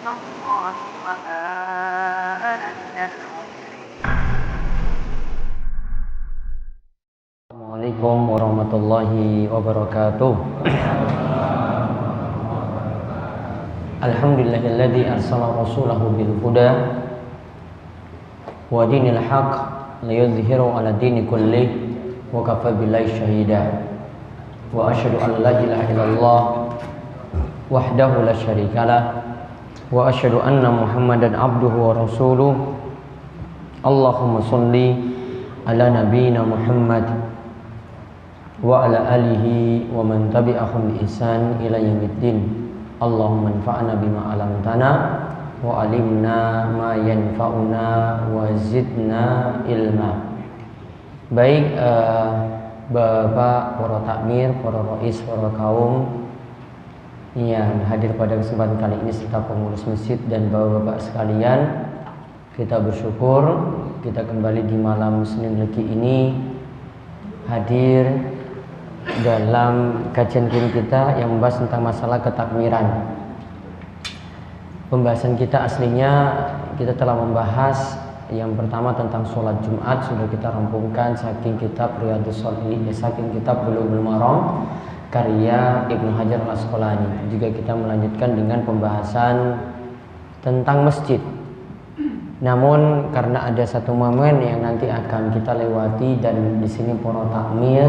الله وما أنا. Assalamualaikum warahmatullahi wabarakatuh. Alhamdulillahilladzi arsala rasulahu bil huda wa dinil haqq liyudhhirahu 'ala dini kullih wa kafa billahi shahida. Wa asyhadu an la ilaha illallah wahdahu la syarikalah wa asyhadu anna Muhammadan abduhu wa rasuluh. Allahumma shalli ala nabiyyina Muhammad wa ala alihi wa man tabi'ahum bi ihsan ila yaumiddin. Allahumma anfa'na bima 'allamtana wa 'allimna ma yanfa'una wa zidna ilma. Baik Bapak, para takmir, para rais, para kaum yang hadir pada kesempatan kali ini serta pengurus masjid dan bapak-bapak sekalian, kita bersyukur kita kembali di malam Senin Legi ini hadir dalam kajian kita yang membahas tentang masalah ketakmiran. Pembahasan kita aslinya kita telah membahas yang pertama tentang sholat Jumat, sudah kita rampungkan saking kitab Riyadhus Shalihin, saking kitab Bulughul Maram karya Ibnu Hajar Al-Asqalani. Juga kita melanjutkan dengan pembahasan tentang masjid. Namun karena ada satu momen yang nanti akan kita lewati dan di sini para takmir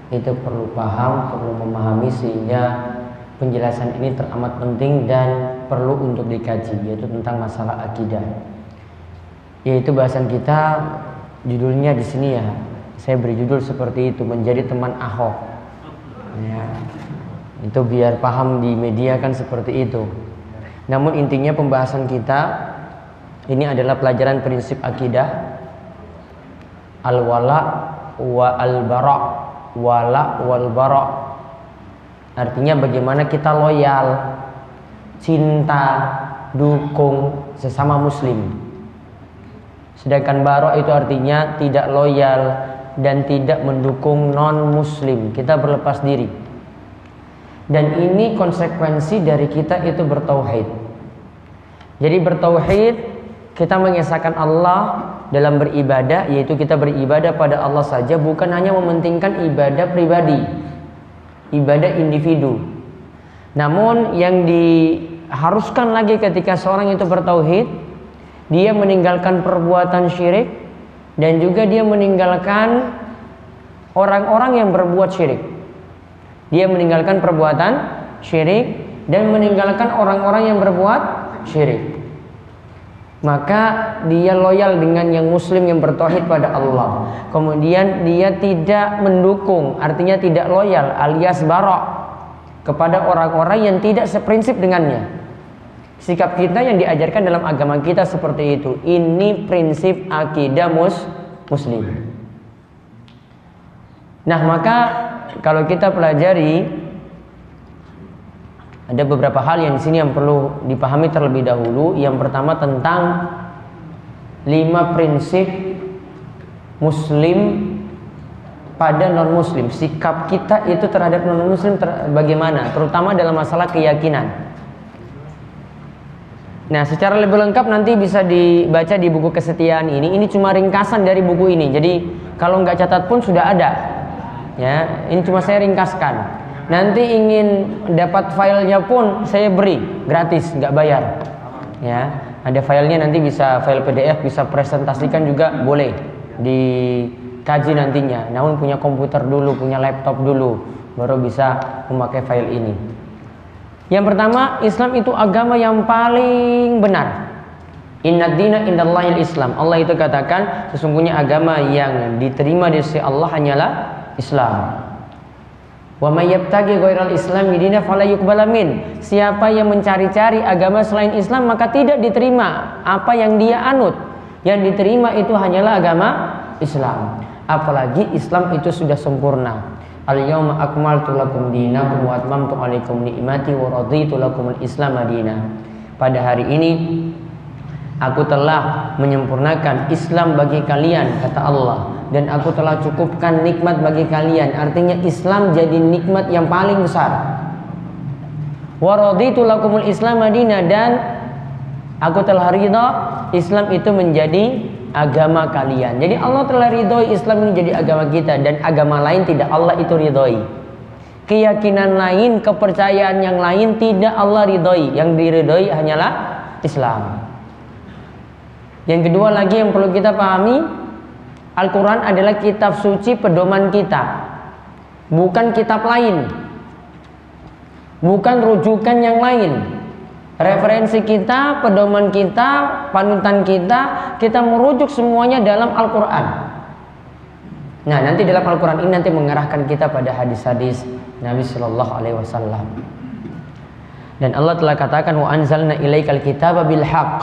itu perlu paham, perlu memahami, sehingga penjelasan ini teramat penting dan perlu untuk dikaji, yaitu tentang masalah akidah. Yaitu bahasan kita judulnya di sini ya, saya beri judul seperti itu, menjadi teman Ahok. Ya, itu biar paham di media kan seperti itu. Namun intinya pembahasan kita ini adalah pelajaran prinsip akidah, al-wala wa al-bara'. Wala wal bara, artinya bagaimana kita loyal, cinta, dukung sesama muslim. Sedangkan bara itu artinya tidak loyal dan tidak mendukung non muslim, kita berlepas diri. Dan ini konsekuensi dari kita itu bertauhid. Jadi bertauhid, kita mengesahkan Allah dalam beribadah, yaitu kita beribadah pada Allah saja, bukan hanya mementingkan ibadah pribadi, ibadah individu. Namun yang diharuskan lagi ketika seorang itu bertauhid, dia meninggalkan perbuatan syirik dan juga dia meninggalkan orang-orang yang berbuat syirik. Dia meninggalkan perbuatan syirik dan meninggalkan orang-orang yang berbuat syirik. Maka dia loyal dengan yang muslim yang bertauhid pada Allah. Kemudian dia tidak mendukung, artinya tidak loyal alias bara' kepada orang-orang yang tidak seprinsip dengannya. Sikap kita yang diajarkan dalam agama kita seperti itu. Ini prinsip akidah muslim. Nah, maka kalau kita pelajari, ada beberapa hal yang di sini yang perlu dipahami terlebih dahulu. Yang pertama tentang 5 prinsip muslim pada non muslim. Sikap kita itu terhadap non muslim bagaimana, terutama dalam masalah keyakinan. Nah, secara lebih lengkap nanti bisa dibaca di buku kesetiaan ini. Ini cuma ringkasan dari buku ini. Jadi kalau nggak catat pun sudah ada. Ya, ini cuma saya ringkaskan. Nanti ingin dapat filenya pun saya beri gratis, nggak bayar. Ya, ada filenya, nanti bisa file PDF, bisa presentasikan juga boleh dikaji nantinya. Namun punya komputer dulu, punya laptop dulu, baru bisa memakai file ini. Yang pertama, Islam itu agama yang paling benar. Inna dina indallahil Islam. Allah itu katakan sesungguhnya agama yang diterima di sisi Allah hanyalah Islam. Wa may yabtaghi ghairal islami dinan fala yuqbal min. Siapa yang mencari-cari agama selain Islam maka tidak diterima apa yang dia anut. Yang diterima itu hanyalah agama Islam. Apalagi Islam itu sudah sempurna. Al-yauma akmaltu lakum dinakum wa atmamtu 'alaikum ni'mati wa raditu lakumul Islam madina. Pada hari ini aku telah menyempurnakan Islam bagi kalian, kata Allah, dan aku telah cukupkan nikmat bagi kalian. Artinya Islam jadi nikmat yang paling besar. Wa raditu lakumul Islam madina, dan Aku telah ridho Islam itu menjadi agama kalian. Jadi Allah telah ridhoi Islam ini jadi agama kita, dan agama lain tidak Allah itu ridhoi. Keyakinan lain, kepercayaan yang lain tidak Allah ridhoi. Yang diridhoi hanyalah Islam. Yang kedua lagi yang perlu kita pahami, Al-Quran adalah kitab suci pedoman kita, bukan kitab lain, bukan rujukan yang lain. Referensi kita, pedoman kita, panutan kita, kita merujuk semuanya dalam Al-Quran. Nah, nanti dalam Al-Quran ini nanti mengarahkan kita pada hadis-hadis Nabi Sallallahu Alaihi Wasallam. Dan Allah telah katakan, wa anzalna ilaikal kitaba bil haqq,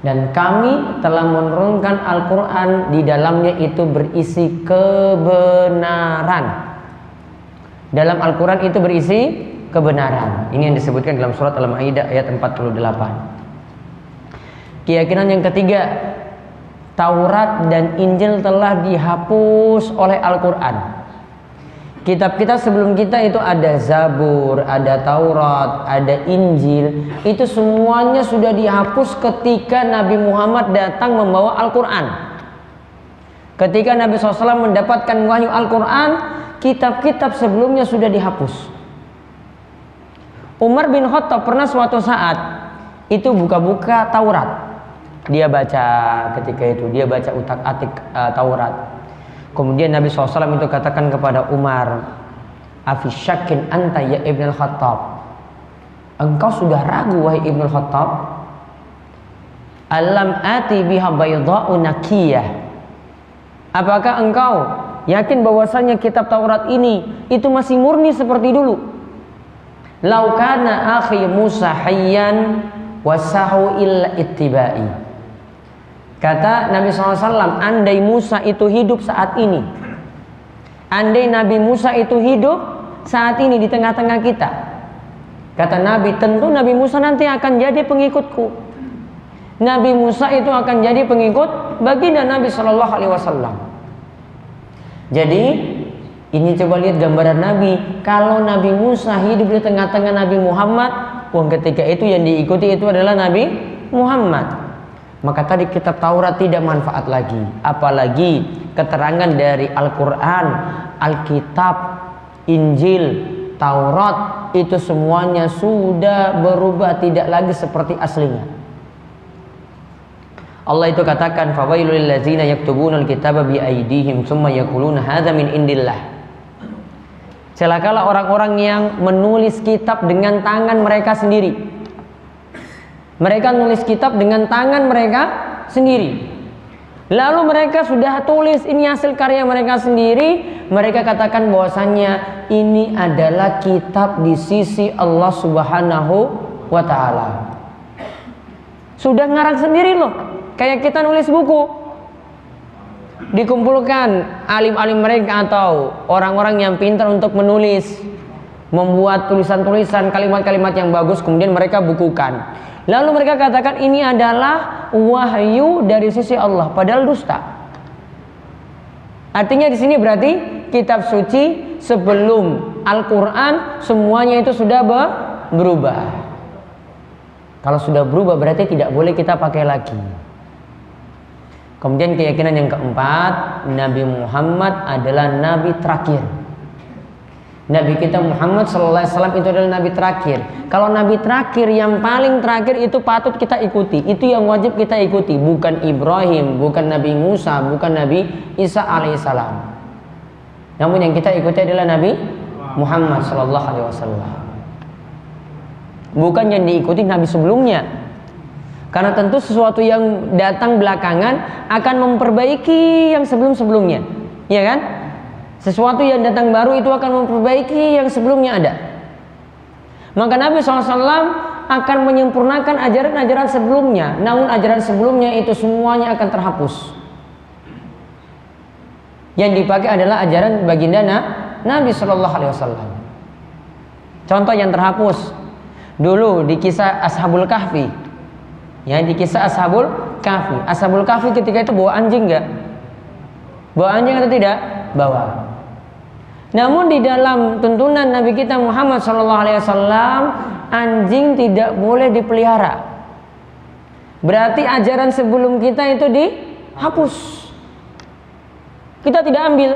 dan kami telah menurunkan Al-Quran, di dalamnya itu berisi kebenaran. Dalam Al-Quran itu berisi kebenaran. Ini yang disebutkan dalam surat Al-Maidah ayat 48. Keyakinan yang ketiga, Taurat dan Injil telah dihapus oleh Al-Quran. Kitab-kitab sebelum kita itu ada Zabur, ada Taurat, ada Injil. Itu semuanya sudah dihapus ketika Nabi Muhammad datang membawa Al-Quran. Ketika Nabi SAW mendapatkan wahyu Al-Quran, kitab-kitab sebelumnya sudah dihapus. Umar bin Khattab pernah suatu saat itu buka-buka Taurat. Dia baca ketika itu, dia baca utak-atik Taurat. Kemudian Nabi SAW itu katakan kepada Umar, "Afisyakin anta ya Ibn Khattab?" Engkau sudah ragu wahai Ibn Khattab? "Alam ati biha baydha'u nakiyah." Apakah engkau yakin bahwasanya kitab Taurat ini itu masih murni seperti dulu? "Lau kana akhi Musa hayyan wasahu illa ittibai." Kata Nabi SAW, andai Musa itu hidup saat ini, andai Nabi Musa itu hidup saat ini di tengah-tengah kita, kata Nabi, tentu Nabi Musa nanti akan jadi pengikutku. Nabi Musa itu akan jadi pengikut baginda Nabi SAW. Jadi ini coba lihat gambaran Nabi. Kalau Nabi Musa hidup di tengah-tengah Nabi Muhammad, ketika itu yang diikuti itu adalah Nabi Muhammad. Maka tadi kitab Taurat tidak manfaat lagi. Apalagi keterangan dari Al-Quran, Alkitab, Injil, Taurat, itu semuanya sudah berubah, tidak lagi seperti aslinya. Allah itu katakan, fawailul ladzina yaktubuna alkitaba bi aydihim tsumma yaquluna hadza min indillah. Celakalah orang-orang yang menulis kitab dengan tangan mereka sendiri. Mereka nulis kitab dengan tangan mereka sendiri. Lalu mereka sudah tulis ini hasil karya mereka sendiri. Mereka katakan bahwasannya ini adalah kitab di sisi Allah Subhanahu wa ta'ala. Sudah ngarang sendiri loh. Kayak kita nulis buku. Dikumpulkan alim-alim mereka atau orang-orang yang pintar untuk menulis, membuat tulisan-tulisan, kalimat-kalimat yang bagus, kemudian mereka bukukan. Lalu mereka katakan ini adalah wahyu dari sisi Allah, padahal dusta. Artinya di sini berarti kitab suci sebelum Al-Quran semuanya itu sudah berubah. Kalau sudah berubah berarti tidak boleh kita pakai lagi. Kemudian keyakinan yang keempat, Nabi Muhammad adalah Nabi terakhir. Nabi kita Muhammad SAW itu adalah Nabi terakhir. Kalau Nabi terakhir, yang paling terakhir itu patut kita ikuti. Itu yang wajib kita ikuti. Bukan Ibrahim, bukan Nabi Musa, bukan Nabi Isa alaihissalam. Namun yang kita ikuti adalah Nabi Muhammad SAW. Bukan yang diikuti Nabi sebelumnya. Karena tentu sesuatu yang datang belakangan akan memperbaiki yang sebelum-sebelumnya, ya kan? Sesuatu yang datang baru itu akan memperbaiki yang sebelumnya ada. Maka Nabi SAW akan menyempurnakan ajaran-ajaran sebelumnya. Namun ajaran sebelumnya itu semuanya akan terhapus. Yang dipakai adalah ajaran baginda Nabi SAW. Contoh yang terhapus dulu di kisah Ashabul Kahfi. Ya, di kisah Ashabul Kahfi. Ashabul Kahfi ketika itu bawa anjing enggak? Bawa anjing atau tidak? Bawa. Namun di dalam tuntunan Nabi kita Muhammad SAW, anjing tidak boleh dipelihara. Berarti ajaran sebelum kita itu dihapus. Kita tidak ambil.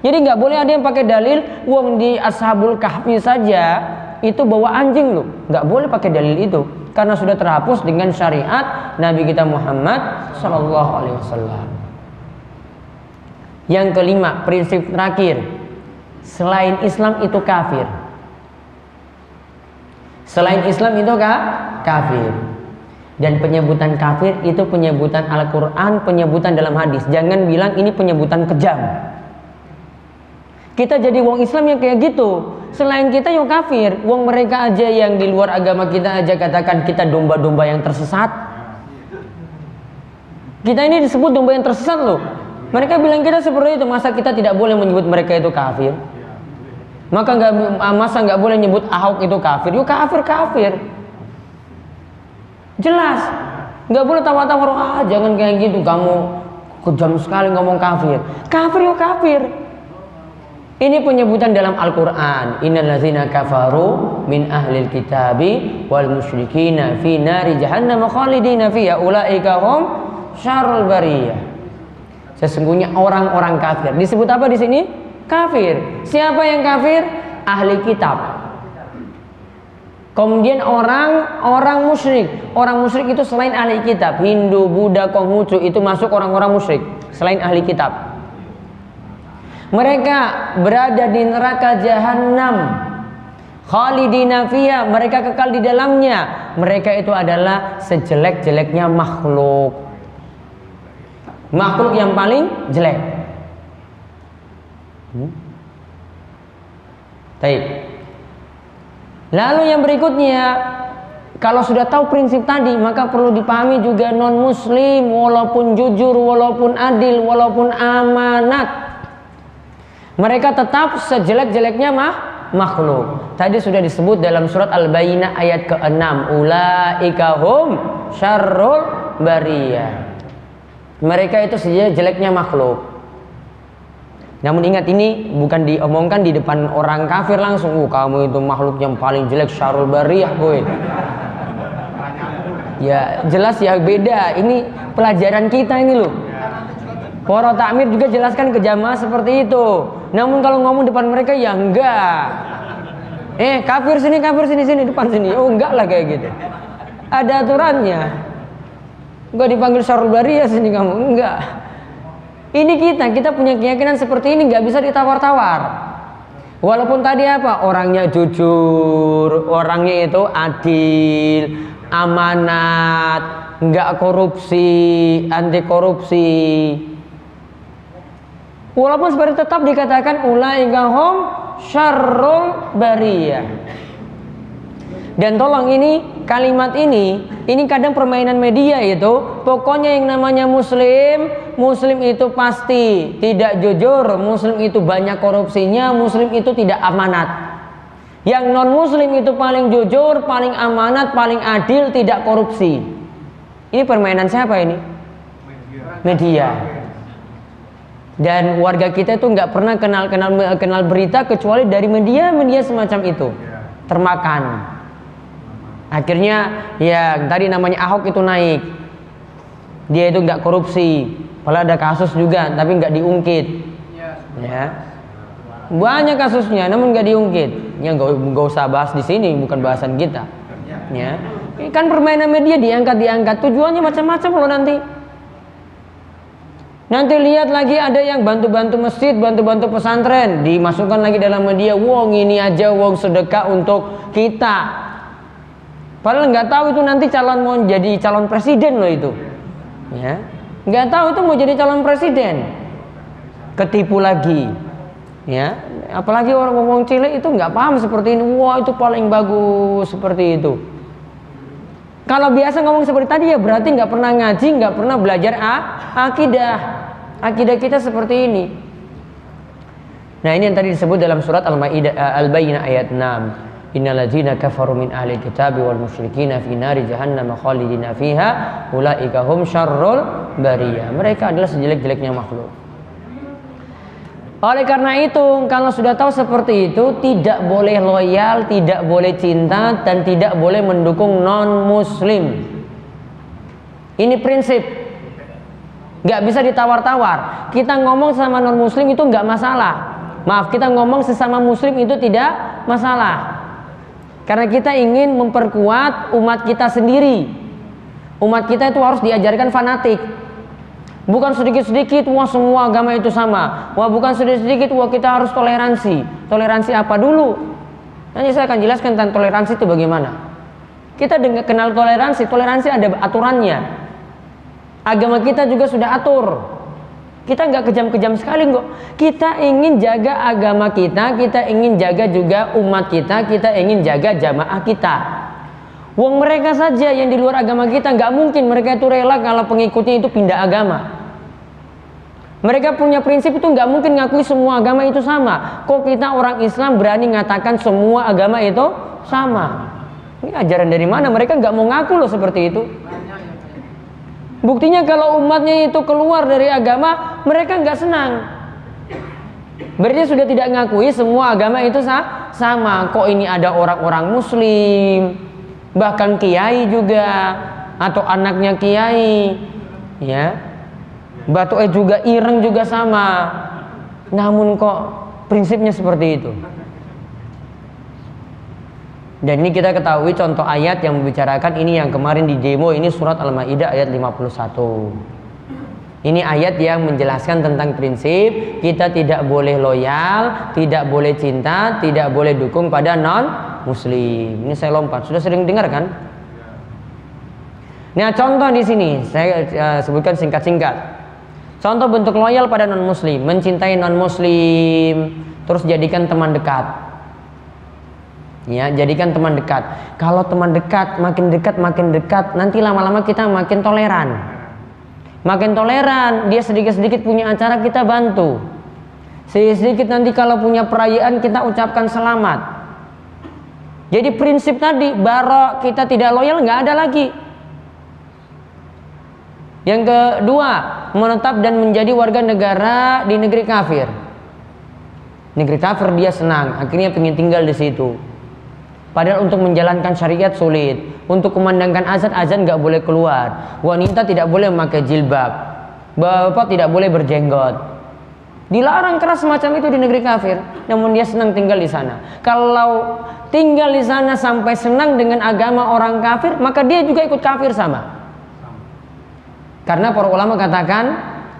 Jadi nggak boleh ada yang pakai dalil, wong di Ashabul Kahfi saja itu bawa anjing loh. Nggak boleh pakai dalil itu, karena sudah terhapus dengan syariat Nabi kita Muhammad Sallallahu Alaihi Wasallam. Yang kelima, prinsip terakhir, selain Islam itu kafir. Selain Islam itu kafir. Dan penyebutan kafir itu penyebutan Al-Quran, penyebutan dalam hadis. Jangan bilang ini penyebutan kejam. Kita jadi wong Islam yang kayak gitu. Selain kita yang kafir. Wong mereka aja yang di luar agama kita aja katakan kita domba-domba yang tersesat. Kita ini disebut domba yang tersesat loh. Mereka bilang kita seperti itu. Masa kita tidak boleh menyebut mereka itu kafir? Masa nggak boleh nyebut Ahok itu kafir? Yuk kafir. Jelas. Nggak boleh tawar-tawar. Jangan kayak gitu. Kamu kejam sekali ngomong kafir. Kafir. Ini penyebutan dalam Al-Quran. Innal ladzina kafaru min ahlil kitabi wal musyrikina fi nari jahannam khalidina fiha ulaika hum syarrul bariyah. Sesungguhnya orang-orang kafir. Disebut apa di sini? Kafir. Siapa yang kafir? Ahli kitab. Kemudian orang musyrik. Orang musyrik itu selain ahli kitab, Hindu, Buddha, Konghucu itu masuk orang-orang musyrik selain ahli kitab. Mereka berada di neraka jahanam. Khalidina fiha, mereka kekal di dalamnya. Mereka itu adalah sejelek-jeleknya makhluk. Makhluk yang paling jelek. Baik. Lalu yang berikutnya, kalau sudah tahu prinsip tadi, maka perlu dipahami juga non-muslim, walaupun jujur, walaupun adil, walaupun amanat, mereka tetap sejelek-jeleknya makhluk. Tadi sudah disebut dalam surat Al-Bayyinah ayat ke-6. Ulaika hum syarrul bariyah. Mereka itu sejelek-jeleknya makhluk. Namun ingat, ini bukan diomongkan di depan orang kafir langsung. Kamu itu makhluk yang paling jelek, syarrul bariyah boy. Ya jelas ya, beda. Ini pelajaran kita ini loh. Para takmir juga jelaskan ke jamaah seperti itu. Namun kalau ngomong depan mereka ya enggak. Kafir sini depan sini. Oh enggak lah kayak gitu. Ada aturannya. Enggak dipanggil syarrul bariyah sini kamu. Enggak. Ini kita punya keyakinan seperti ini, nggak bisa ditawar-tawar. Walaupun tadi apa? Orangnya jujur, orangnya itu adil, amanat, nggak korupsi, anti korupsi. Walaupun seperti tetap dikatakan ulaika hum syarrul bariyah. Dan tolong ini kalimat ini kadang permainan media itu. Pokoknya yang namanya muslim itu pasti tidak jujur, muslim itu banyak korupsinya, muslim itu tidak amanat. Yang non muslim itu paling jujur, paling amanat, paling adil, tidak korupsi. Ini permainan siapa ini? Media. Dan warga kita itu nggak pernah kenal berita kecuali dari media semacam itu. Termakan. Akhirnya ya tadi namanya Ahok itu naik. Dia itu nggak korupsi. Padahal ada kasus juga, tapi nggak diungkit. Ya. Banyak kasusnya, namun nggak diungkit. Ya nggak usah bahas di sini, bukan bahasan kita. Ya. Kan permainan media diangkat. Tujuannya macam-macam loh nanti. Nanti lihat lagi ada yang bantu-bantu masjid, bantu-bantu pesantren, dimasukkan lagi dalam media. Wong ini aja wong sedekah untuk kita. Padahal nggak tahu itu nanti mau jadi calon presiden loh itu. Ya. Nggak tahu itu mau jadi calon presiden. Ketipu lagi. Ya. Apalagi orang ngomong cilik itu nggak paham seperti ini. Wah itu paling bagus seperti itu. Kalau biasa ngomong seperti tadi ya berarti nggak pernah ngaji, nggak pernah belajar akidah. Akidah kita seperti ini. Nah ini yang tadi disebut dalam surat Al-Bayyinah ayat 6. Innal ladzina kafaru min ahli kitabi wal musyrikina fi nari jahannam khalidina fiha ulaika hum syarrul bariyah. Mereka adalah sejelek-jeleknya makhluk. Oleh karena itu, kalau sudah tahu seperti itu, tidak boleh loyal, tidak boleh cinta, dan tidak boleh mendukung non-muslim. Ini prinsip, nggak bisa ditawar-tawar. Kita ngomong sama non muslim itu nggak masalah. Maaf, kita ngomong sesama muslim itu tidak masalah. Karena kita ingin memperkuat umat kita sendiri. Umat kita itu harus diajarkan fanatik. Bukan sedikit-sedikit, wah semua agama itu sama. Wah bukan sedikit-sedikit, wah kita harus toleransi. Toleransi apa dulu? Nanti saya akan jelaskan tentang toleransi itu bagaimana. Kita kenal toleransi, toleransi ada aturannya. Agama kita juga sudah atur. Kita nggak kejam-kejam sekali kok. Kita ingin jaga agama kita ingin jaga juga umat kita ingin jaga jamaah kita. Wong mereka saja yang di luar agama kita, nggak mungkin mereka itu rela kalau pengikutnya itu pindah agama. Mereka punya prinsip itu nggak mungkin ngakui semua agama itu sama. Kok kita orang Islam berani ngatakan semua agama itu sama? Ini ajaran dari mana? Mereka nggak mau ngaku loh seperti itu. Buktinya kalau umatnya itu keluar dari agama, mereka nggak senang. Berarti sudah tidak ngakui semua agama itu sama. Kok ini ada orang-orang muslim, bahkan kiai juga, atau anaknya kiai, ya, batuke juga ireng juga sama. Namun kok prinsipnya seperti itu. Dan ini kita ketahui contoh ayat yang membicarakan ini yang kemarin di demo, ini surat Al-Maidah ayat 51. Ini ayat yang menjelaskan tentang prinsip kita tidak boleh loyal, tidak boleh cinta, tidak boleh dukung pada non muslim. Ini saya lompat, sudah sering dengar kan? Nah, contoh di sini saya sebutkan singkat-singkat. Contoh bentuk loyal pada non muslim, mencintai non muslim, terus jadikan teman dekat. Ya, jadikan teman dekat. Kalau teman dekat, makin dekat, nanti lama-lama kita makin toleran. Makin toleran, dia sedikit-sedikit punya acara kita bantu. Sedikit-sedikit nanti kalau punya perayaan kita ucapkan selamat. Jadi prinsip tadi, barok kita tidak loyal nggak ada lagi. Yang kedua, menetap dan menjadi warga negara di negeri kafir. Negeri kafir dia senang, akhirnya pengen tinggal di situ. Padahal untuk menjalankan syariat sulit. Untuk kumandangkan azan nggak boleh keluar. Wanita tidak boleh memakai jilbab. Bapak tidak boleh berjenggot. Dilarang keras semacam itu di negeri kafir. Namun dia senang tinggal di sana. Kalau tinggal di sana sampai senang dengan agama orang kafir, maka dia juga ikut kafir sama. Karena para ulama katakan,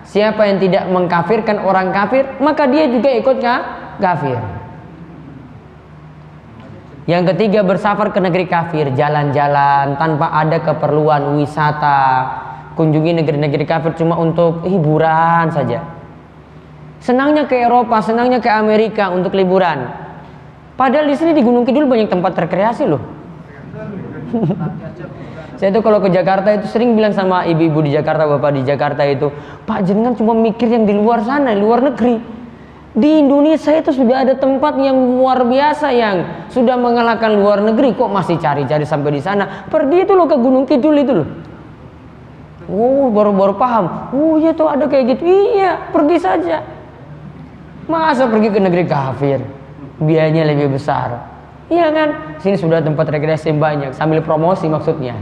siapa yang tidak mengkafirkan orang kafir, maka dia juga ikut kafir. Yang ketiga, bersafar ke negeri kafir, jalan-jalan tanpa ada keperluan wisata, kunjungi negeri-negeri kafir cuma untuk hiburan saja. Senangnya ke Eropa, senangnya ke Amerika untuk liburan. Padahal di sini di Gunung Kidul banyak tempat rekreasi loh. Saya tuh kalau ke Jakarta itu sering bilang sama ibu-ibu di Jakarta, bapak di Jakarta itu, Pak jenengan cuma mikir yang di luar sana, di luar negeri. Di Indonesia itu sudah ada tempat yang luar biasa yang sudah mengalahkan luar negeri, kok masih cari-cari sampai di sana. Pergi itu loh ke Gunung Kidul itu loh. Oh, baru-baru paham. Oh iya tuh ada kayak gitu. Iya, pergi saja. Masa pergi ke negeri kafir? Biayanya lebih besar. Iya kan? Sini sudah tempat rekreasi yang banyak, sambil promosi maksudnya.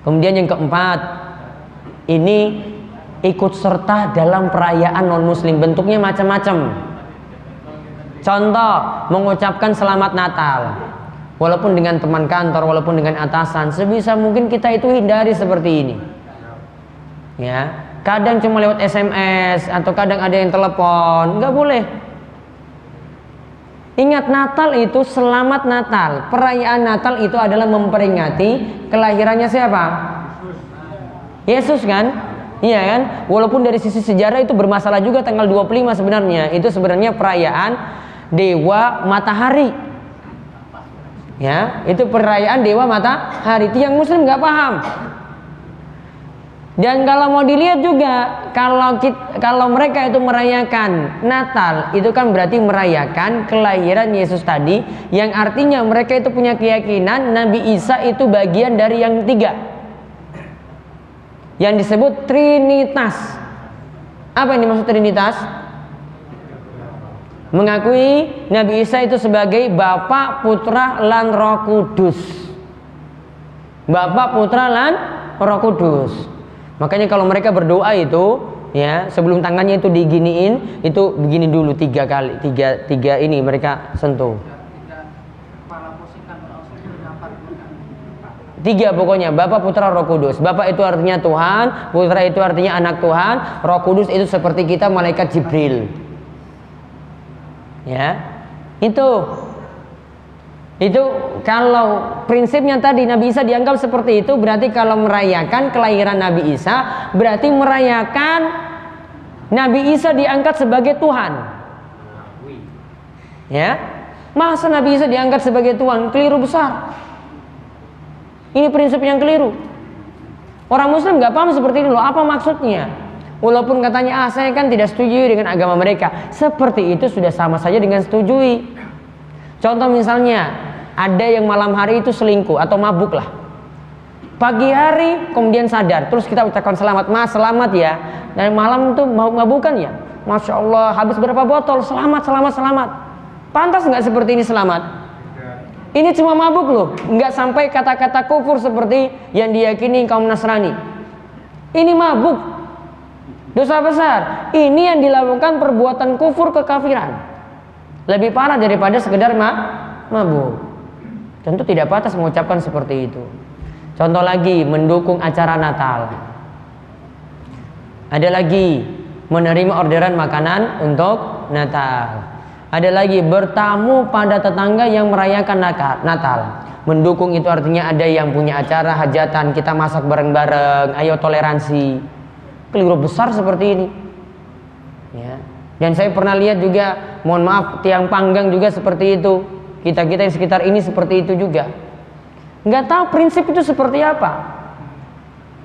Kemudian yang keempat, ini ikut serta dalam perayaan non muslim, bentuknya macam-macam. Contoh, mengucapkan selamat Natal walaupun dengan teman kantor, walaupun dengan atasan, sebisa mungkin kita itu hindari seperti ini. Ya, kadang cuma lewat SMS atau kadang ada yang telepon, nggak boleh. Ingat, Natal itu selamat Natal. Perayaan Natal itu adalah memperingati kelahirannya siapa? Yesus kan? Iya kan? Walaupun dari sisi sejarah itu bermasalah juga tanggal 25 sebenarnya. Itu sebenarnya perayaan Dewa Matahari. Ya, itu perayaan Dewa Matahari. Tiang muslim nggak paham. Dan kalau mau dilihat juga, kalau mereka itu merayakan Natal, itu kan berarti merayakan kelahiran Yesus tadi, yang artinya mereka itu punya keyakinan Nabi Isa itu bagian dari yang tiga, yang disebut Trinitas. Apa yang dimaksud Trinitas? Mengakui Nabi Isa itu sebagai Bapa, Putra, lan Roh Kudus. Bapa, Putra, lan Roh Kudus. Makanya kalau mereka berdoa itu, ya, sebelum tangannya itu diginiin, itu begini dulu 3 kali, tiga ini mereka sentuh. 3 pokoknya, Bapa, Putra, Roh Kudus. Bapa itu artinya Tuhan, Putra itu artinya anak Tuhan, Roh Kudus itu seperti kita malaikat Jibril. Ya, itu kalau prinsipnya tadi Nabi Isa dianggap seperti itu, berarti kalau merayakan kelahiran Nabi Isa berarti merayakan Nabi Isa diangkat sebagai Tuhan. Ya, masa Nabi Isa diangkat sebagai Tuhan? Keliru besar. Ini prinsip yang keliru. Orang Muslim nggak paham seperti itu loh. Apa maksudnya? Walaupun katanya saya kan tidak setuju dengan agama mereka, seperti itu sudah sama saja dengan setujui. Contoh misalnya ada yang malam hari itu selingkuh atau mabuk lah. Pagi hari kemudian sadar, terus kita ucapkan selamat, Mas selamat ya. Dan malam itu mabukan ya, Masya Allah habis berapa botol, selamat. Pantas nggak seperti ini selamat? Ini cuma mabuk loh, nggak sampai kata-kata kufur seperti yang diyakini kaum Nasrani. Ini mabuk, dosa besar. Ini yang dilakukan perbuatan kufur kekafiran, lebih parah daripada sekedar mabuk. Tentu tidak pantas mengucapkan seperti itu. Contoh lagi, mendukung acara Natal. Ada lagi, menerima orderan makanan untuk Natal. Ada lagi, bertamu pada tetangga yang merayakan Natal. Mendukung itu artinya ada yang punya acara hajatan, kita masak bareng-bareng, ayo toleransi. Keliru besar seperti ini. Ya. Dan saya pernah lihat juga, mohon maaf, tiang panggang juga seperti itu. Kita-kita yang sekitar ini seperti itu juga. Nggak tahu prinsip itu seperti apa.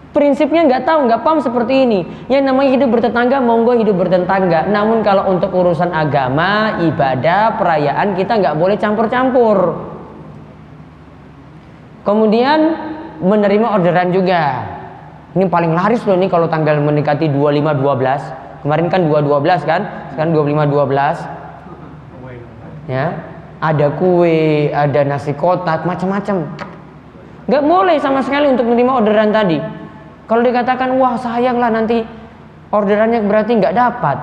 Prinsipnya nggak tahu, nggak paham seperti ini. Yang namanya hidup bertetangga, monggo hidup bertetangga. Namun kalau untuk urusan agama, ibadah, perayaan, kita nggak boleh campur-campur. Kemudian menerima orderan juga. Ini paling laris loh nih kalau tanggal mendekati 25-12. Kemarin kan 2-12 kan, sekarang 25-12. Ya, ada kue, ada nasi kotak, macam-macam. Nggak boleh sama sekali untuk menerima orderan tadi. Kalau dikatakan, wah sayang lah nanti orderannya berarti nggak dapat.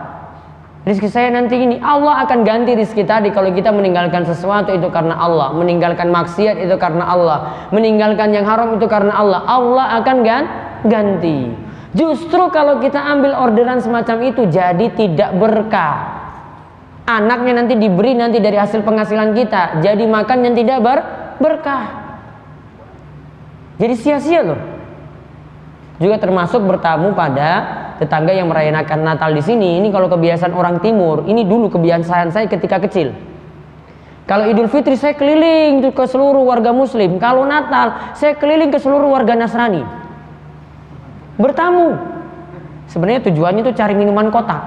Rizki saya nanti ini, Allah akan ganti rizki tadi kalau kita meninggalkan sesuatu itu karena Allah, meninggalkan maksiat itu karena Allah, meninggalkan yang haram itu karena Allah. Allah akan ganti. Justru kalau kita ambil orderan semacam itu jadi tidak berkah. Anaknya nanti diberi nanti dari hasil penghasilan kita, jadi makan yang tidak berkah. Jadi sia-sia loh. Juga termasuk bertamu pada tetangga yang merayakan Natal di sini. Ini kalau kebiasaan orang Timur, ini dulu kebiasaan saya ketika kecil. Kalau Idul Fitri saya keliling ke seluruh warga Muslim. Kalau Natal saya keliling ke seluruh warga Nasrani. Bertamu. Sebenarnya tujuannya itu cari minuman kotak.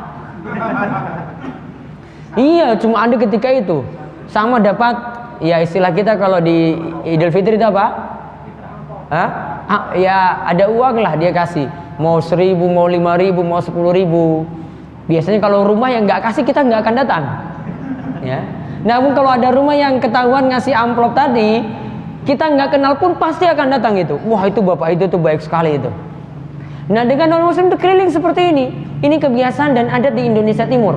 Iya, cuma ada ketika itu. Sama dapat, ya istilah kita kalau di Idul Fitri itu apa? Ya ada uang lah dia kasih, mau 1.000, mau 5.000, mau 10.000. Biasanya kalau rumah yang nggak kasih kita nggak akan datang. Ya. Namun kalau ada rumah yang ketahuan ngasih amplop tadi, kita nggak kenal pun pasti akan datang itu. Wah itu bapak itu tuh baik sekali itu. Nah dengan non muslim itu keliling seperti ini. Ini kebiasaan dan adat di Indonesia Timur.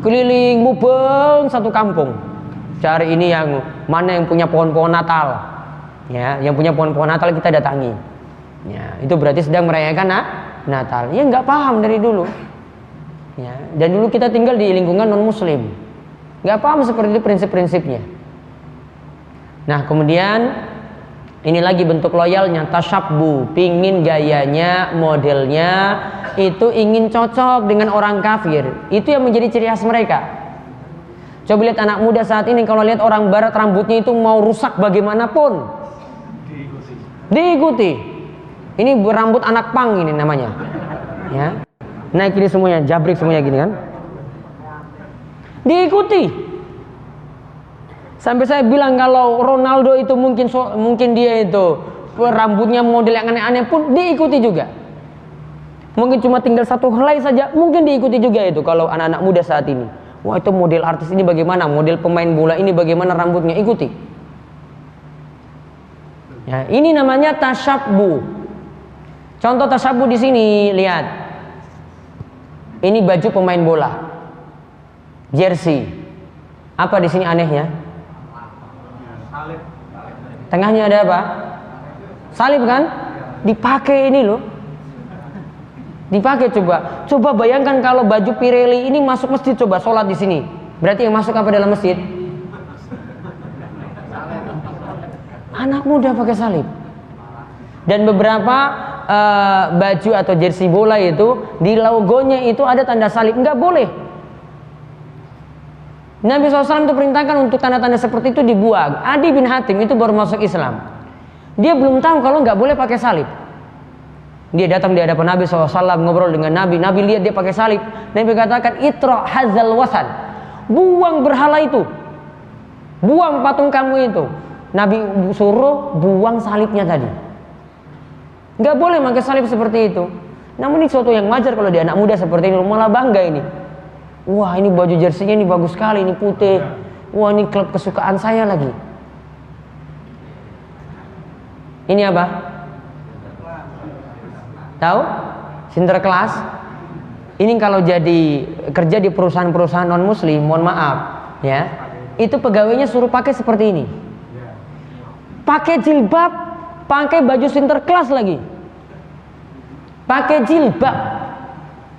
Keliling mubeng satu kampung, cari ini yang mana yang punya pohon-pohon Natal. Ya, yang punya pohon-pohon Natal kita datangi. Ya, itu berarti sedang merayakan Natal. Ya nggak paham dari dulu. Ya, dan dulu kita tinggal di lingkungan non muslim, nggak paham seperti itu prinsip-prinsipnya. Nah kemudian ini lagi bentuk loyalnya, tasyabbu, pingin gayanya, modelnya itu ingin cocok dengan orang kafir. Itu yang menjadi ciri khas mereka. Coba lihat anak muda saat ini, kalau lihat orang barat rambutnya itu mau rusak bagaimanapun diikuti. Ini berambut anak pang ini namanya. Ya. Naik ini semuanya, jabrik semuanya gini kan. Diikuti. Sampai saya bilang kalau Ronaldo itu mungkin dia itu rambutnya model yang aneh-aneh pun diikuti juga. Mungkin cuma tinggal satu helai saja, mungkin diikuti juga itu kalau anak-anak muda saat ini. Wah itu model artis ini bagaimana, model pemain bola ini bagaimana rambutnya, ikuti. Ya, ini namanya tasyabbu. Contoh tasyabbu di sini, lihat. Ini baju pemain bola. Jersey. Apa di sini anehnya? Tengahnya ada apa? Salib kan? Dipakai ini loh. Dipakai coba. Coba bayangkan kalau baju Pirelli ini masuk masjid, coba sholat di sini. Berarti yang masuk apa dalam masjid? Anak muda pakai salib. Dan beberapa baju atau jersey bola itu di logonya itu ada tanda salib. Enggak boleh. Nabi SAW itu perintahkan untuk tanda-tanda seperti itu dibuang. Adi bin Hatim itu baru masuk Islam. Dia belum tahu kalau nggak boleh pakai salib. Dia datang di hadapan Nabi SAW, ngobrol dengan Nabi. Nabi lihat dia pakai salib. Nabi katakan, "Itra hazal wasan." Buang berhala itu. Buang patung kamu itu. Nabi suruh buang salibnya tadi. Nggak boleh pakai salib seperti itu. Namun ini sesuatu yang wajar kalau di anak muda seperti ini, malah bangga ini. Wah, ini baju jersinya ini bagus sekali, ini putih. Wah, ini klub kesukaan saya lagi. Ini apa? Tahu? Sinterklas. Ini kalau jadi kerja di perusahaan-perusahaan non muslim, mohon maaf, ya. Itu pegawainya suruh pakai seperti ini. Pakai jilbab, pakai baju Sinterklas lagi. Pakai jilbab.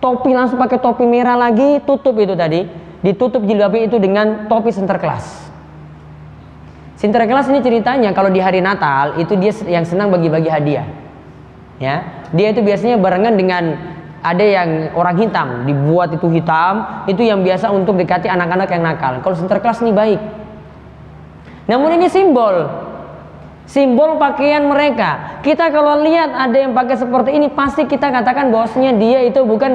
Topi langsung pakai topi merah lagi, tutup itu tadi, ditutup jilbabnya itu dengan topi Sinterklas. Sinterklas ini ceritanya kalau di hari Natal itu dia yang senang bagi-bagi hadiah. Ya, dia itu biasanya barengan dengan ada yang orang hitam, dibuat itu hitam, itu yang biasa untuk dekati anak-anak yang nakal. Kalau Sinterklas ini baik. Namun ini simbol pakaian mereka. Kita kalau lihat ada yang pakai seperti ini, pasti kita katakan bahwasanya dia itu bukan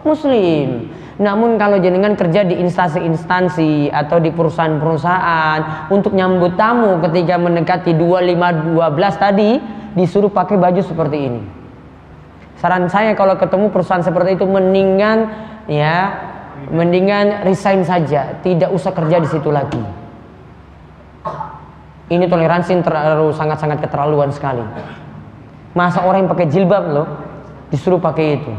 muslim. Namun kalau jenengan kerja di instansi-instansi atau di perusahaan-perusahaan untuk nyambut tamu ketika mendekati 25-12 tadi, disuruh pakai baju seperti ini. Saran saya kalau ketemu perusahaan seperti itu mendingan resign saja, tidak usah kerja di situ lagi. Ini toleransi terlalu sangat-sangat keterlaluan sekali. Masa orang yang pakai jilbab loh disuruh pakai itu.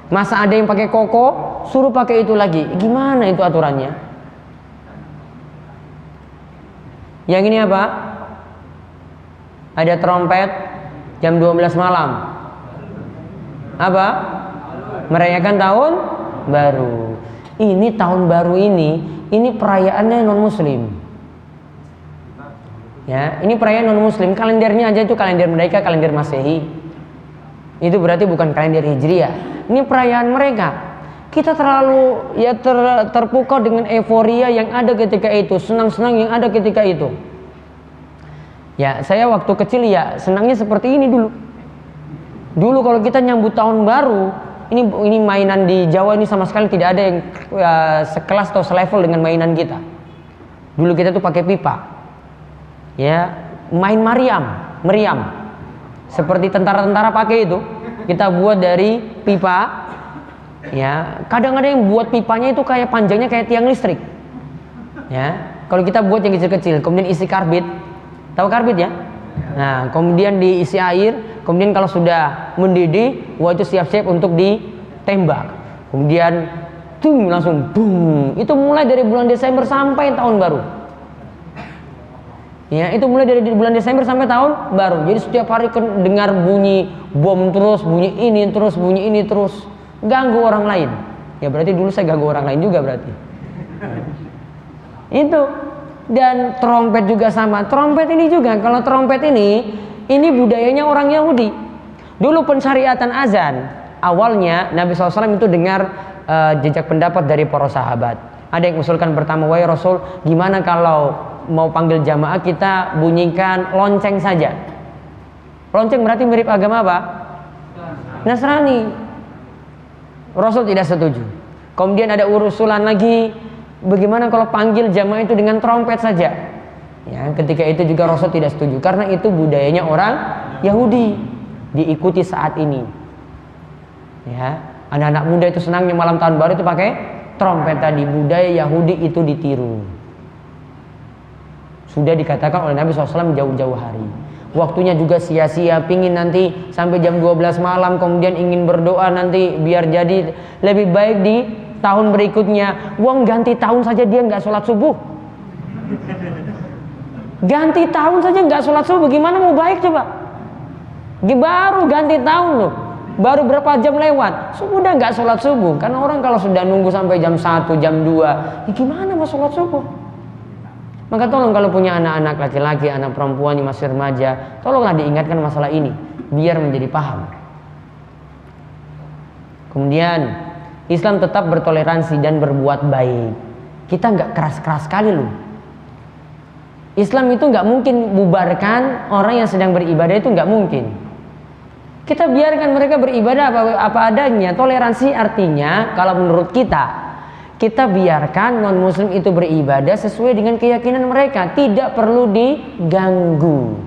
Masa ada yang pakai koko suruh pakai itu lagi. Gimana itu aturannya? Yang ini apa? Ada trompet jam 12 malam. Apa? Merayakan tahun baru. Ini tahun baru ini perayaannya non muslim. Ya, ini perayaan non muslim, kalendernya aja itu kalender mereka, kalender Masehi. Itu berarti bukan kalender Hijriah. Ini perayaan mereka. Kita terlalu terpukau dengan euforia yang ada ketika itu, senang-senang yang ada ketika itu. Ya, saya waktu kecil ya senangnya seperti ini dulu. Dulu kalau kita nyambut tahun baru, ini mainan di Jawa ini sama sekali tidak ada yang sekelas atau selevel dengan mainan kita. Dulu kita tuh pakai pipa. Ya, main meriam seperti tentara-tentara pakai itu, kita buat dari pipa. Ya, kadang-kadang yang buat pipanya itu kayak panjangnya kayak tiang listrik. Ya, kalau kita buat yang kecil-kecil, kemudian isi karbit, tahu karbit ya? Nah, kemudian diisi air, kemudian kalau sudah mendidih, wah itu siap-siap untuk ditembak. Kemudian langsung boom. Itu mulai dari bulan Desember sampai tahun baru. Ya, itu mulai dari bulan Desember sampai tahun baru. Jadi setiap hari dengar bunyi bom terus, bunyi ini terus, ganggu orang lain. Ya berarti dulu saya ganggu orang lain juga berarti. Itu. Dan trompet juga sama. Trompet ini juga, kalau trompet ini budayanya orang Yahudi. Dulu pensyariatan azan, awalnya Nabi SAW itu dengar jejak pendapat dari para sahabat. Ada yang usulkan pertama, wahai Rasul, gimana kalau mau panggil jamaah kita bunyikan lonceng saja. Lonceng berarti mirip agama apa? Nasrani. Rasul tidak setuju. Kemudian ada usulan lagi, bagaimana kalau panggil jamaah itu dengan trompet saja? Ya, ketika itu juga Rasul tidak setuju karena itu budayanya orang Yahudi, diikuti saat ini. Ya, anak-anak muda itu senangnya malam tahun baru itu pakai trompet tadi, budaya Yahudi itu ditiru. Sudah dikatakan oleh Nabi SAW jauh-jauh hari. Waktunya juga sia-sia, pingin nanti sampai jam 12 malam, kemudian ingin berdoa nanti biar jadi lebih baik di tahun berikutnya. Wong ganti tahun saja dia nggak sholat subuh. Ganti tahun saja nggak sholat subuh, gimana mau baik coba? Baru ganti tahun loh, baru berapa jam lewat, sudah nggak sholat subuh. Karena orang kalau sudah nunggu sampai jam 1, jam 2, ya gimana mau sholat subuh? Maka tolong kalau punya anak-anak laki-laki, anak perempuan yang masih remaja, tolonglah diingatkan masalah ini biar menjadi paham. Kemudian Islam tetap bertoleransi dan berbuat baik. Kita nggak keras-keras sekali loh. Islam itu nggak mungkin bubarkan orang yang sedang beribadah, itu nggak mungkin. Kita biarkan mereka beribadah apa adanya. Toleransi artinya kalau menurut kita biarkan non-muslim itu beribadah sesuai dengan keyakinan mereka, tidak perlu diganggu.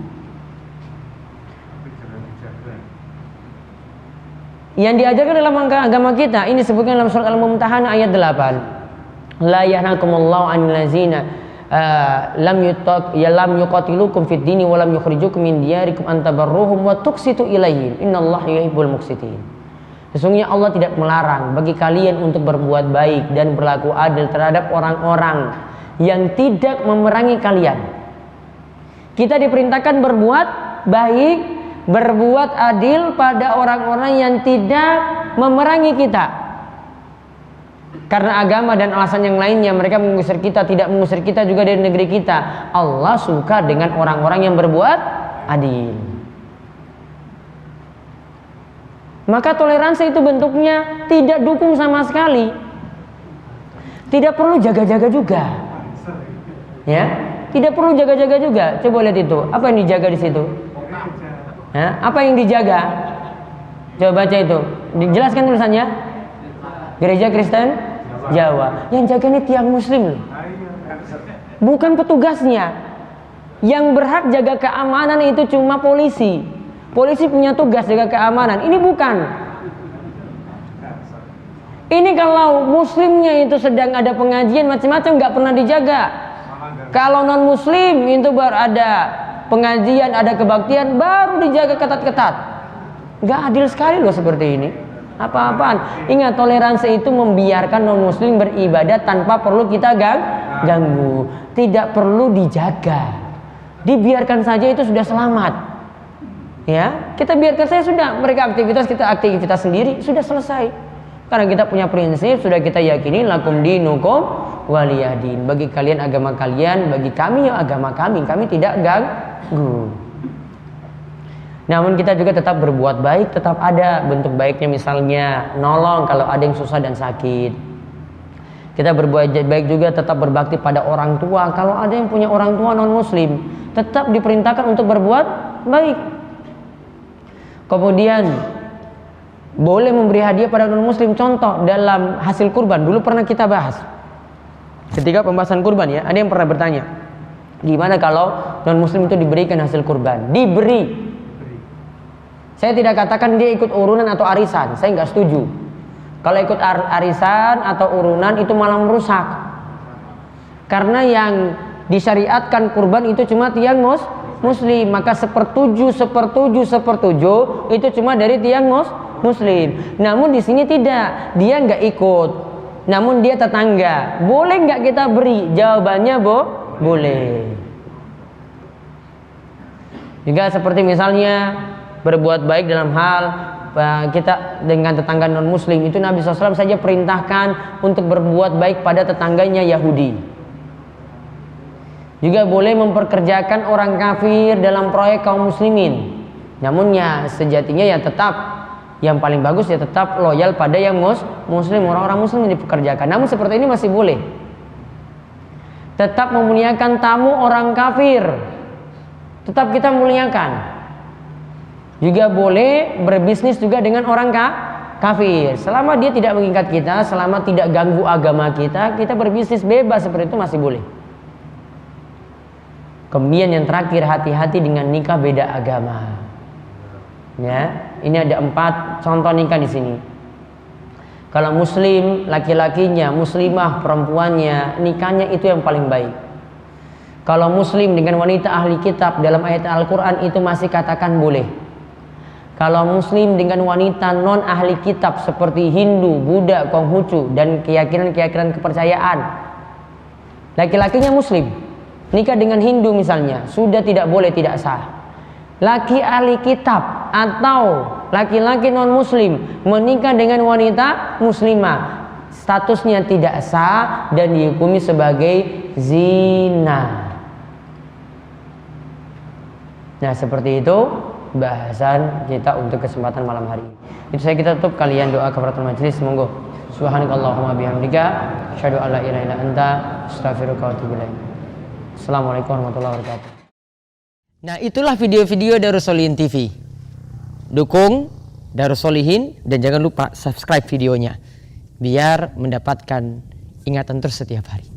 Yang diajarkan dalam agama kita ini disebutkan dalam surat Al-Mumtahanah ayat 8. La yahnakumullahu 'anil ladzina lam yuqatilukum fid dini wa lam yukhrijukum min diyarikum an tabarruhum wa tuqsitu ilaihim innallaha yuhibbul muqsitin. Sesungguhnya Allah tidak melarang bagi kalian untuk berbuat baik dan berlaku adil terhadap orang-orang yang tidak memerangi kalian. Kita diperintahkan berbuat baik, berbuat adil pada orang-orang yang tidak memerangi kita. Karena agama dan alasan yang lainnya mereka mengusir kita, tidak mengusir kita juga dari negeri kita. Allah suka dengan orang-orang yang berbuat adil. Maka toleransi itu bentuknya tidak dukung sama sekali. Tidak perlu jaga-jaga juga. Ya, tidak perlu jaga-jaga juga. Coba lihat itu. Apa yang dijaga di situ? Ya, apa yang dijaga? Coba baca itu. Dijelaskan tulisannya. Gereja Kristen Jawa. Yang jaga ini tiang muslim. Bukan petugasnya. Yang berhak jaga keamanan itu cuma polisi. Polisi punya tugas jaga keamanan. Ini bukan. Ini kalau muslimnya itu sedang ada pengajian macam-macam nggak pernah dijaga. Kalau non muslim itu baru ada pengajian, ada kebaktian baru dijaga ketat-ketat. Nggak adil sekali loh seperti ini. Apa-apaan. Ingat, toleransi itu membiarkan non muslim beribadah tanpa perlu kita ganggu. Tidak perlu dijaga. Dibiarkan saja itu sudah selamat. Ya, kita biarkan saya sudah, mereka aktivitas, kita aktivitas sendiri, sudah selesai. Karena kita punya prinsip, sudah kita yakini lakum dinukum waliyadin. Bagi kalian agama kalian, bagi kami agama kami tidak ganggu. Namun kita juga tetap berbuat baik, tetap ada bentuk baiknya, misalnya nolong kalau ada yang susah dan sakit. Kita berbuat baik juga, tetap berbakti pada orang tua. Kalau ada yang punya orang tua non muslim, tetap diperintahkan untuk berbuat baik. Kemudian boleh memberi hadiah pada non muslim. Contoh dalam hasil kurban, dulu pernah kita bahas ketika pembahasan kurban ya. Ada yang pernah bertanya, gimana kalau non muslim itu diberikan hasil kurban? Diberi. Saya tidak katakan dia ikut urunan atau arisan, saya nggak setuju. Kalau ikut arisan atau urunan itu malah merusak. Karena yang disyariatkan kurban itu cuma tiang muslim, maka sepertujuh itu cuma dari tiang muslim. Namun di sini tidak, dia nggak ikut, namun dia tetangga. Boleh nggak kita beri? Jawabannya boleh. Juga seperti misalnya berbuat baik dalam hal kita dengan tetangga non muslim, itu Nabi SAW saja perintahkan untuk berbuat baik pada tetangganya Yahudi. Juga boleh memperkerjakan orang kafir dalam proyek kaum muslimin. Namun ya sejatinya ya tetap yang paling bagus ya tetap loyal pada yang muslim, orang-orang muslim yang dipekerjakan. Namun seperti ini masih boleh. Tetap memuliakan tamu orang kafir, tetap kita muliakan. Juga boleh berbisnis juga dengan orang kafir. Selama dia tidak mengikat kita, selama tidak ganggu agama kita, kita berbisnis bebas seperti itu masih boleh. Kemudian yang terakhir, hati-hati dengan nikah beda agama. Ya, ini ada 4 contoh nikah di sini. Kalau muslim laki-lakinya, muslimah perempuannya, nikahnya itu yang paling baik. Kalau muslim dengan wanita ahli kitab dalam ayat Al-Quran itu masih katakan boleh. Kalau muslim dengan wanita non ahli kitab seperti Hindu, Buddha, Konghucu dan keyakinan-keyakinan kepercayaan, laki-lakinya muslim nikah dengan Hindu misalnya, sudah tidak boleh, tidak sah. Laki ahli kitab atau laki-laki non muslim menikah dengan wanita muslimah, statusnya tidak sah dan dihukumi sebagai zina. Nah, seperti itu bahasan kita untuk kesempatan malam hari ini. Itu saya kita tutup, kalian doa kafaratul majlis. Monggo. Subhanakallahumma bihamdika asyhadu an la ilaha illa anta astaghfiruka wa atubu ilaik. Assalamualaikum warahmatullahi wabarakatuh. Nah, itulah video-video Darus Sholihin TV. Dukung Darus Sholihin dan jangan lupa subscribe videonya biar mendapatkan ingatan terus setiap hari.